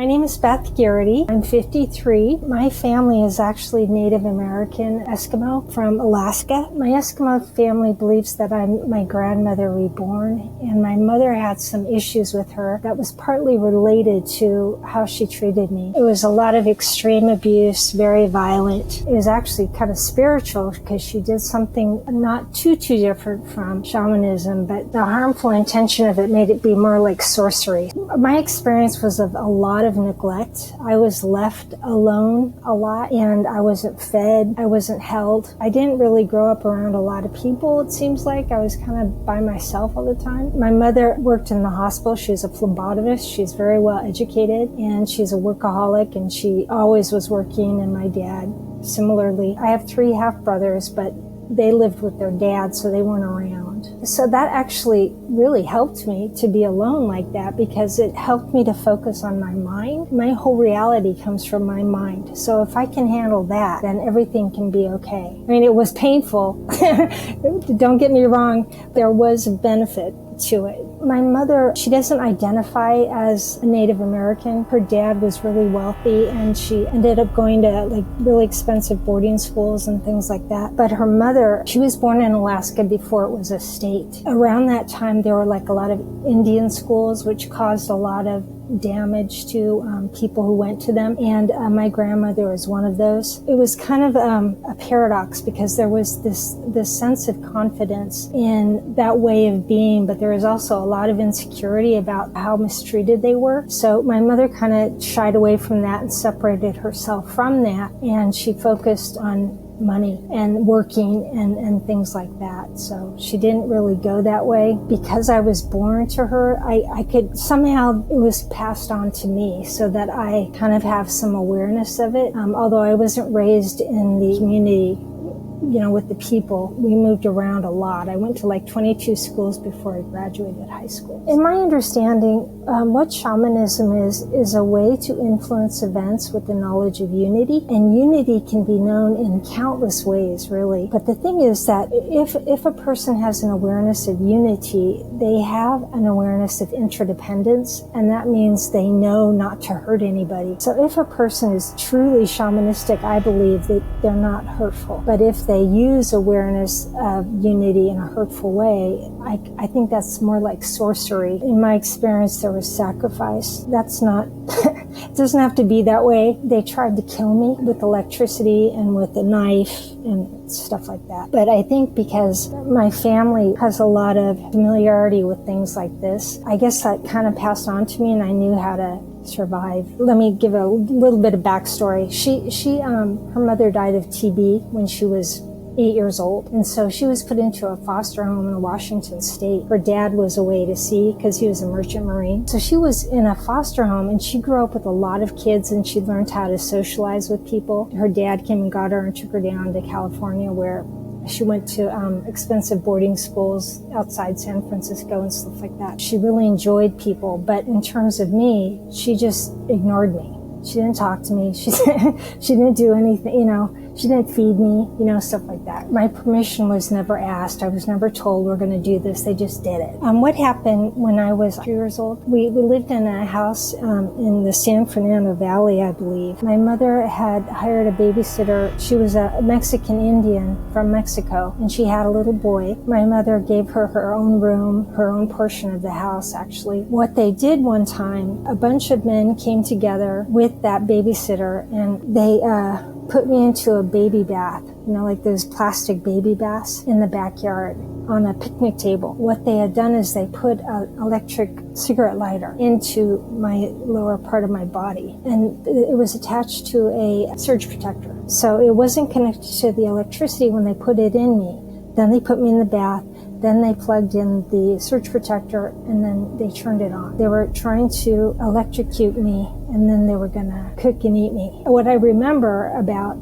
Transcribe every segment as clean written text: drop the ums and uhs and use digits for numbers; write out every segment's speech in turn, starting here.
My name is Beth Gerrity. I'm 53. My family is actually Native American Eskimo from Alaska. My Eskimo family believes that I'm my grandmother reborn, and my mother had some issues with her that was partly related to how she treated me. It was a lot of extreme abuse, very violent. It was actually kind of spiritual because she did something not too different from shamanism, but the harmful intention of it made it be more like sorcery. My experience was of a lot of neglect. I was left alone a lot, and I wasn't fed. I wasn't held. I didn't really grow up around a lot of people, it seems like. I was kind of by myself all the time. My mother worked in the hospital. She was a phlebotomist. She's very well educated, and she's a workaholic, and she always was working, and my dad similarly. I have 3 half-brothers, but they lived with their dad, so they weren't around. So that actually really helped me to be alone like that, because it helped me to focus on my mind. My whole reality comes from my mind. So if I can handle that, then everything can be okay. I mean, it was painful. Don't get me wrong. There was a benefit to it. My mother, she doesn't identify as a Native American. Her dad was really wealthy, and she ended up going to like really expensive boarding schools and things like that. But her mother, she was born in Alaska before it was a state. Around that time, there were like a lot of Indian schools, which caused a lot of damage to people who went to them, and my grandmother was one of those. It was kind of a paradox, because there was this sense of confidence in that way of being, but there was also a lot of insecurity about how mistreated they were. So my mother kind of shied away from that and separated herself from that, and she focused on money and working and things like that. So she didn't really go that way. Because I was born to her, I could somehow, it was passed on to me, so that I kind of have some awareness of it. Although I wasn't raised in the community, with the people. We moved around a lot. I went to like 22 schools before I graduated high school. In my understanding, what shamanism is a way to influence events with the knowledge of unity. And unity can be known in countless ways, really. But the thing is that if a person has an awareness of unity, they have an awareness of interdependence, and that means they know not to hurt anybody. So if a person is truly shamanistic, I believe that they're not hurtful. But if they use awareness of unity in a hurtful way, I think that's more like sorcery. In my experience, there was sacrifice. That's not, it doesn't have to be that way. They tried to kill me with electricity and with a knife and stuff like that. But I think because my family has a lot of familiarity with things like this, I guess that kind of passed on to me, and I knew how to survive. Let me give a little bit of backstory. Her mother died of TB when she was 8 years old, and so she was put into a foster home in Washington State. Her dad was away to sea because he was a merchant marine. So she was in a foster home, and she grew up with a lot of kids, and she learned how to socialize with people. Her dad came and got her and took her down to California, where she went to expensive boarding schools outside San Francisco and stuff like that. She really enjoyed people, but in terms of me, she just ignored me. She didn't talk to me. She didn't do anything, she didn't feed me, stuff like that. My permission was never asked. I was never told we're going to do this. They just did it. What happened when I was 3 years old? We lived in a house in the San Fernando Valley, I believe. My mother had hired a babysitter. She was a Mexican Indian from Mexico, and she had a little boy. My mother gave her her own room, her own portion of the house, actually. What they did one time, a bunch of men came together with that babysitter, and they put me into a baby bath, like those plastic baby baths in the backyard on a picnic table. What they had done is they put an electric cigarette lighter into my lower part of my body, and it was attached to a surge protector. So it wasn't connected to the electricity when they put it in me. Then they put me in the bath. Then they plugged in the surge protector, and then they turned it on. They were trying to electrocute me, and then they were going to cook and eat me. What I remember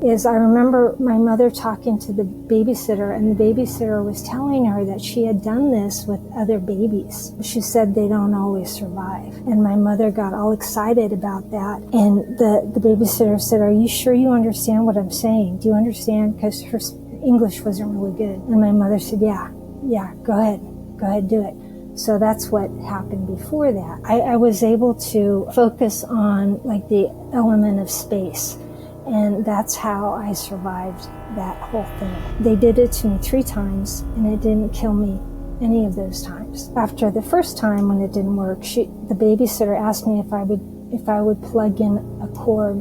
is I remember my mother talking to the babysitter, and the babysitter was telling her that she had done this with other babies. She said they don't always survive. And my mother got all excited about that. And the babysitter said, "Are you sure you understand what I'm saying? Do you understand?" Because her English wasn't really good. And my mother said, yeah, go ahead, do it. So that's what happened before that. I was able to focus on like the element of space. And that's how I survived that whole thing. They did it to me 3 times, and it didn't kill me any of those times. After the first time when it didn't work, the babysitter asked me if I would plug in a cord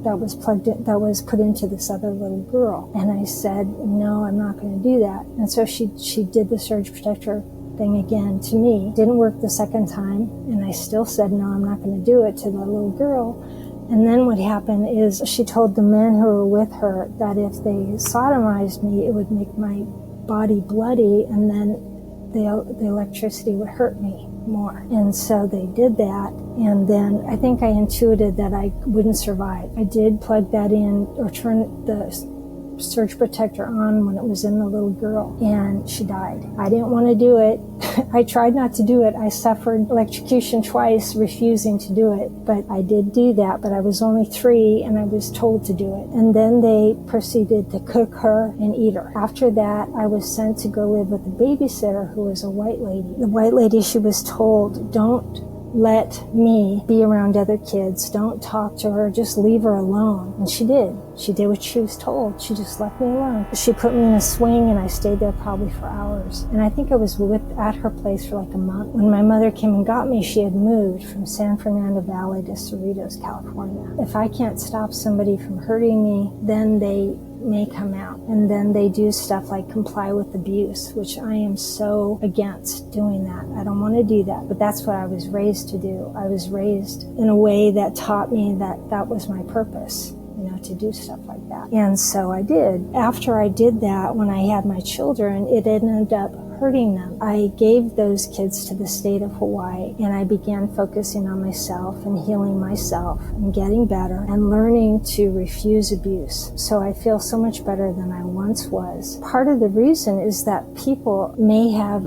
that was put into this other little girl. And I said, no, I'm not going to do that. And so she did the surge protector thing again to me. Didn't work the second time, and I still said, no, I'm not going to do it to the little girl. And then what happened is she told the men who were with her that if they sodomized me, it would make my body bloody, and then the electricity would hurt me more. And so they did that, and then I think I intuited that I wouldn't survive. I did plug that in, or turn the surge protector on when it was in the little girl, and she died. I didn't want to do it. I tried not to do it. I suffered electrocution twice, refusing to do it, but I did do that. But I was only 3, and I was told to do it. And then they proceeded to cook her and eat her. After that, I was sent to go live with a babysitter who was a white lady. The white lady, she was told, don't let me be around other kids. Don't talk to her. Just leave her alone. And she did. She did what she was told. She just left me alone. She put me in a swing, and I stayed there probably for hours. And I think I was at her place for like a month. When my mother came and got me, she had moved from San Fernando Valley to Cerritos, California. If I can't stop somebody from hurting me, then they may come out. And then they do stuff like comply with abuse, which I am so against doing that. I don't want to do that, but that's what I was raised to do. I was raised in a way that taught me that that was my purpose, to do stuff like that. And so I did. After I did that, when I had my children, it ended up hurting them. I gave those kids to the state of Hawaii, and I began focusing on myself and healing myself and getting better and learning to refuse abuse. So I feel so much better than I once was. Part of the reason is that people may have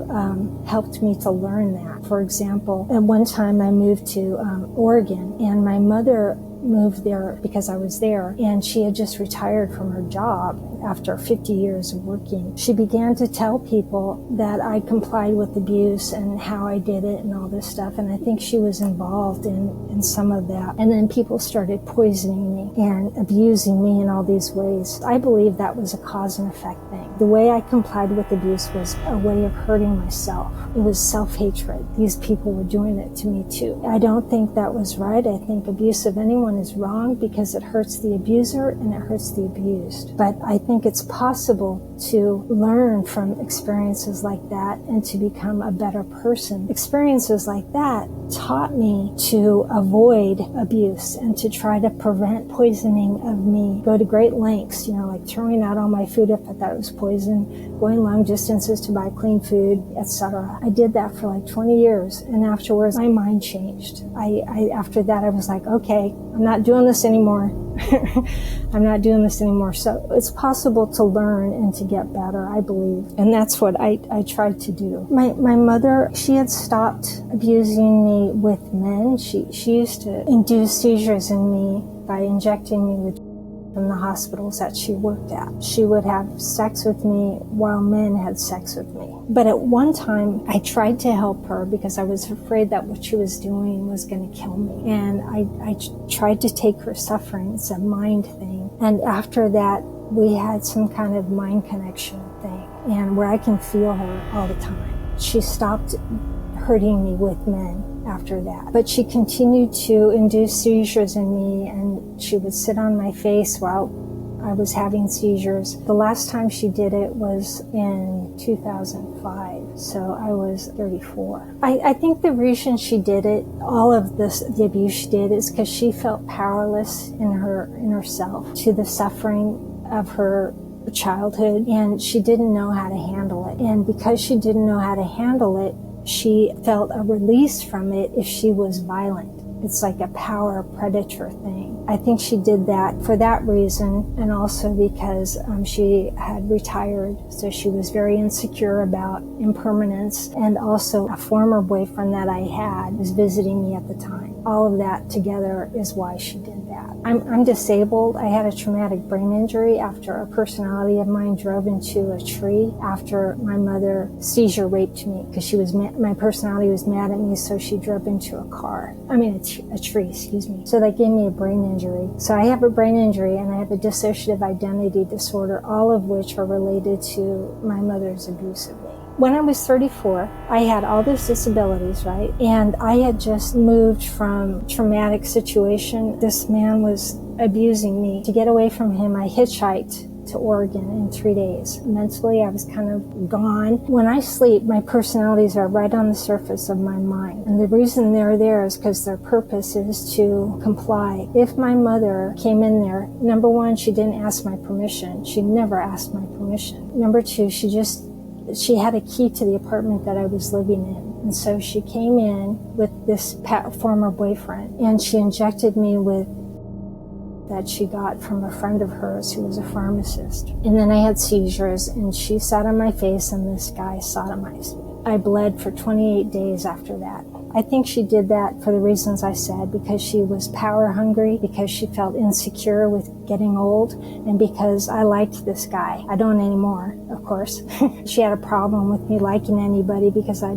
helped me to learn that. For example, at one time I moved to Oregon, and my mother moved there because I was there, and she had just retired from her job after 50 years of working. She began to tell people that I complied with abuse and how I did it and all this stuff, and I think she was involved in some of that. And then people started poisoning me and abusing me in all these ways. I believe that was a cause and effect thing. The way I complied with abuse was a way of hurting myself. It was self-hatred. These people were doing it to me too. I don't think that was right. I think abuse of anyone is wrong because it hurts the abuser and it hurts the abused. But I think it's possible to learn from experiences like that and to become a better person. Experiences like that taught me to avoid abuse and to try to prevent poisoning of me. Go to great lengths, like throwing out all my food if I thought it was poison, going long distances to buy clean food, etc. I did that for like 20 years, and afterwards my mind changed. After that I was like, okay, I'm not doing this anymore. I'm not doing this anymore. So it's possible to learn and to get better, I believe. And that's what I tried to do. My mother, she had stopped abusing me with men. She used to induce seizures in me by injecting me with from the hospitals that she worked at. She would have sex with me while men had sex with me. But at one time, I tried to help her because I was afraid that what she was doing was going to kill me. And I tried to take her suffering. It's a mind thing. And after that, we had some kind of mind connection thing, and where I can feel her all the time. She stopped hurting me with men after that. But she continued to induce seizures in me, and she would sit on my face while I was having seizures. The last time she did it was in 2005, so I was 34. I think the reason she did it, all of this, the abuse she did, is because she felt powerless in herself to the suffering of her childhood, and she didn't know how to handle it. And because she didn't know how to handle it, she felt a release from it if she was violent. It's like a power predator thing. I think she did that for that reason, and also because she had retired, so she was very insecure about impermanence. And also a former boyfriend that I had was visiting me at the time. all of that together is why she did that. I'm disabled. I had a traumatic brain injury after a personality of mine drove into a tree after my mother seizure raped me, because my personality was mad at me, so she drove into a tree, excuse me. So that gave me a brain injury. So I have a brain injury and I have a dissociative identity disorder, all of which are related to my mother's abuse of me. When I was 34, I had all those disabilities, right? And I had just moved from traumatic situation. This man was abusing me. To get away from him, I hitchhiked to Oregon in 3 days. Mentally, I was kind of gone. When I sleep, my personalities are right on the surface of my mind. And the reason they're there is because their purpose is to comply. If my mother came in there, number one, she didn't ask my permission. She never asked my permission. Number two, she had a key to the apartment that I was living in. And so she came in with this former boyfriend, and she injected me with that she got from a friend of hers who was a pharmacist. And then I had seizures, and she sat on my face, and this guy sodomized me. I bled for 28 days after that. I think she did that for the reasons I said, because she was power hungry, because she felt insecure with getting old, and because I liked this guy. I don't anymore, of course. She had a problem with me liking anybody because I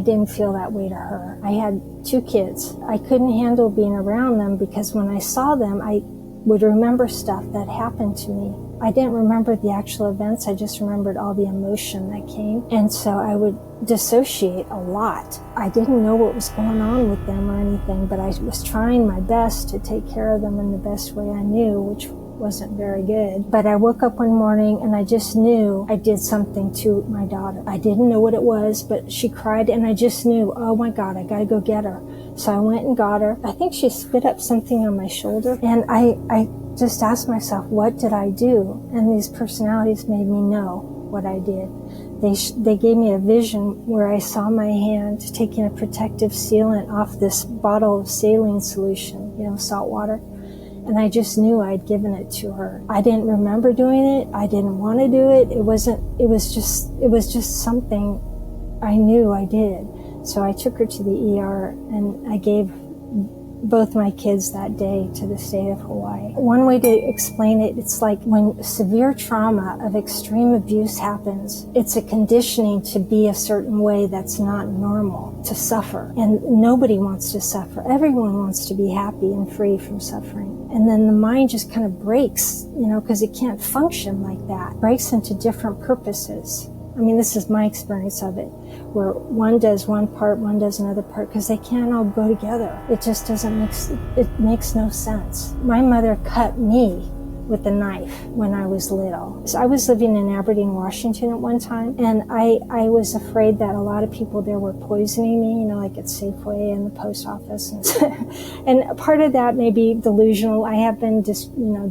didn't feel that way to her. I had 2 kids. I couldn't handle being around them because when I saw them, I would remember stuff that happened to me. I didn't remember the actual events, I just remembered all the emotion that came. And so I would dissociate a lot. I didn't know what was going on with them or anything, but I was trying my best to take care of them in the best way I knew, which wasn't very good. But I woke up one morning and I just knew I did something to my daughter. I didn't know what it was, but she cried and I just knew, oh my God, I gotta go get her. So I went and got her. I think she spit up something on my shoulder, and I just asked myself, what did I do? And these personalities made me know what I did. They gave me a vision where I saw my hand taking a protective sealant off this bottle of saline solution, salt water. And I just knew I'd given it to her. I didn't remember doing it. I didn't want to do it. It was just something I knew I did. So I took her to the ER and I gave both my kids that day to the state of Hawaii. One way to explain it, it's like when severe trauma of extreme abuse happens, it's a conditioning to be a certain way that's not normal, to suffer. And nobody wants to suffer. Everyone wants to be happy and free from suffering. And then the mind just kind of breaks, because it can't function like that. Breaks into different purposes. I mean, this is my experience of it, where one does one part, one does another part, because they can't all go together. It just it makes no sense. My mother cut me with a knife when I was little. So I was living in Aberdeen, Washington at one time, and I was afraid that a lot of people there were poisoning me, like at Safeway and the post office. And part of that may be delusional. I have been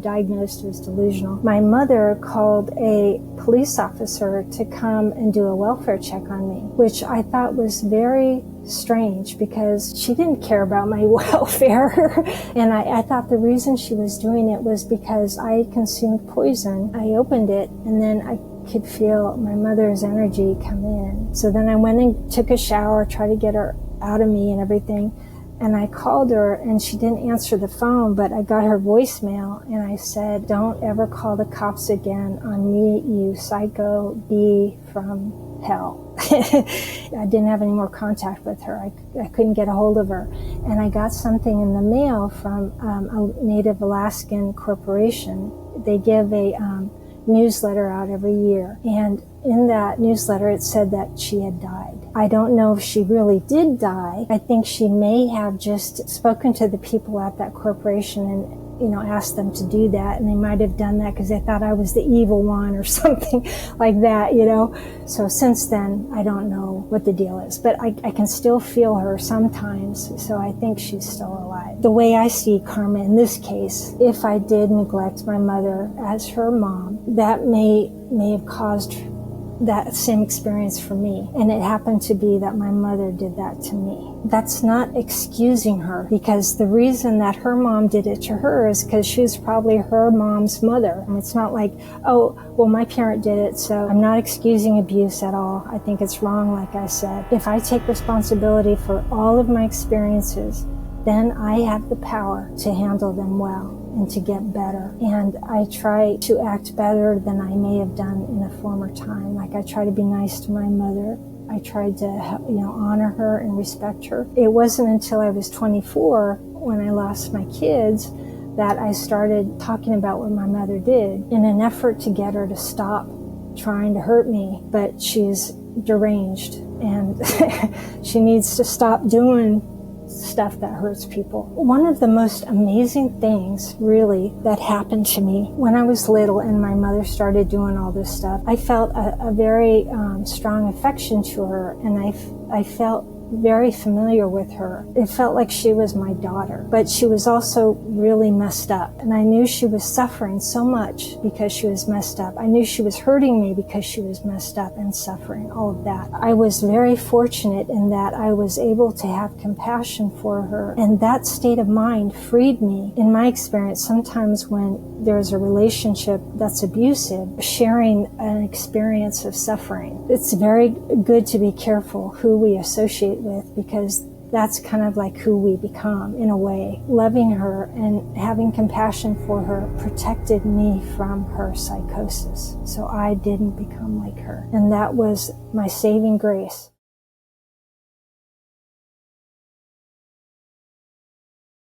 diagnosed as delusional. My mother called a police officer to come and do a welfare check on me, which I thought was very strange because she didn't care about my welfare. And I thought the reason she was doing it was because I consumed poison. I opened it and then I could feel my mother's energy come in. So then I went and took a shower, tried to get her out of me and everything. And I called her and she didn't answer the phone, but I got her voicemail and I said, don't ever call the cops again on me, you psycho bee from hell. I didn't have any more contact with her. I couldn't get a hold of her. And I got something in the mail from a Native Alaskan corporation. They give a newsletter out every year. And in that newsletter, it said that she had died. I don't know if she really did die. I think she may have just spoken to the people at that corporation and asked them to do that, and they might have done that because they thought I was the evil one or something like that, So since then, I don't know what the deal is, but I can still feel her sometimes, so I think she's still alive. The way I see karma in this case, if I did neglect my mother as her mom, that may have caused that same experience for me. And it happened to be that my mother did that to me. That's not excusing her, because the reason that her mom did it to her is because she was probably her mom's mother. And it's not like, oh, well, my parent did it, so I'm not excusing abuse at all. I think it's wrong, like I said. If I take responsibility for all of my experiences, then I have the power to handle them well and to get better. And I try to act better than I may have done in a former time. Like I try to be nice to my mother. I tried to, honor her and respect her. It wasn't until I was 24 when I lost my kids that I started talking about what my mother did in an effort to get her to stop trying to hurt me. But she's deranged and she needs to stop doing stuff that hurts people. One of the most amazing things really that happened to me when I was little and my mother started doing all this stuff, I felt a very strong affection to her, and I felt very familiar with her. It felt like she was my daughter, but she was also really messed up. And I knew she was suffering so much because she was messed up. I knew she was hurting me because she was messed up and suffering, all of that. I was very fortunate in that I was able to have compassion for her. And that state of mind freed me. In my experience, sometimes when there's a relationship that's abusive, sharing an experience of suffering, it's very good to be careful who we associate with, because that's kind of like who we become in a way. Loving her and having compassion for her protected me from her psychosis, so I didn't become like her. And that was my saving grace.